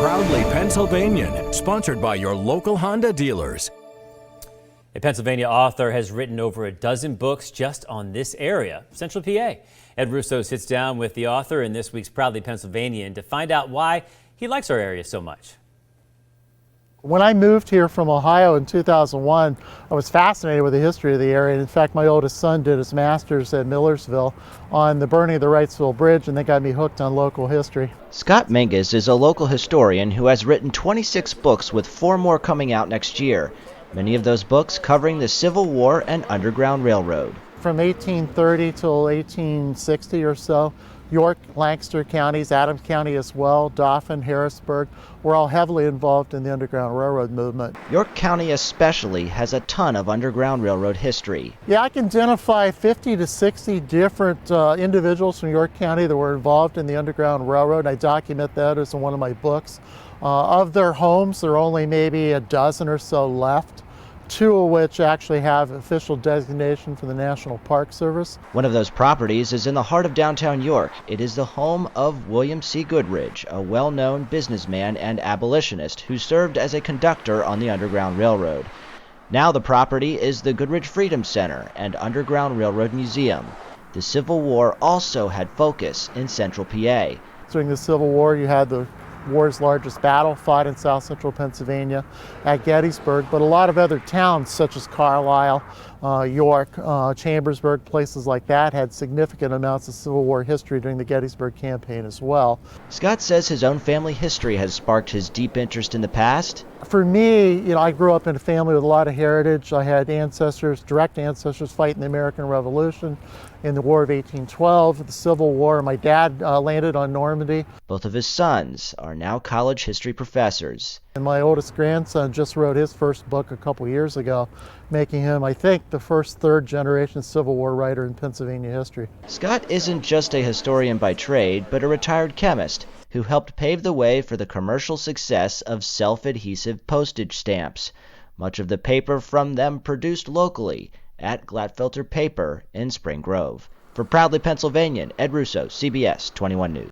Proudly Pennsylvanian, sponsored by your local Honda dealers. A Pennsylvania author has written over a dozen books just on this area, Central PA. Ed Russo sits down with the author in this week's Proudly Pennsylvanian to find out why he likes our area so much. When I moved here from Ohio in 2001, I was fascinated with the history of the area. In fact, my oldest son did his master's at Millersville on the burning of the Wrightsville Bridge, and they got me hooked on local history. Scott Mingus is a local historian who has written 26 books with 4 more coming out next year. Many of those books covering the Civil War and Underground Railroad. From 1830 till 1860 or so, York, Lancaster counties, Adams County as well, Dauphin, Harrisburg, were all heavily involved in the Underground Railroad movement. York County especially has a ton of Underground Railroad history. Yeah, I can identify 50 to 60 different individuals from York County that were involved in the Underground Railroad. I document that as in one of my books. Of their homes, there are only maybe a dozen or so left, 2 of which actually have official designation from the National Park Service. One of those properties is in the heart of downtown York. It is the home of William C. Goodrich, a well-known businessman and abolitionist who served as a conductor on the Underground Railroad. Now the property is the Goodrich Freedom Center and Underground Railroad Museum. The Civil War also had focus in Central PA. During the Civil War, you had the war's largest battle fought in south central Pennsylvania at Gettysburg, but a lot of other towns such as Carlisle, York, Chambersburg, places like that had significant amounts of Civil War history during the Gettysburg campaign as well. Scott says his own family history has sparked his deep interest in the past. For me, I grew up in a family with a lot of heritage. I had ancestors, direct ancestors fighting the American Revolution in the War of 1812, the Civil War. My dad landed on Normandy. Both of his sons are now college history professors. And my oldest grandson just wrote his first book a couple years ago, making him, I think, the first 3rd generation Civil War writer in Pennsylvania history. Scott isn't just a historian by trade, but a retired chemist who helped pave the way for the commercial success of self-adhesive postage stamps. Much of the paper from them produced locally at Glatfelter Paper in Spring Grove. For Proudly Pennsylvanian, Ed Russo, CBS 21 News.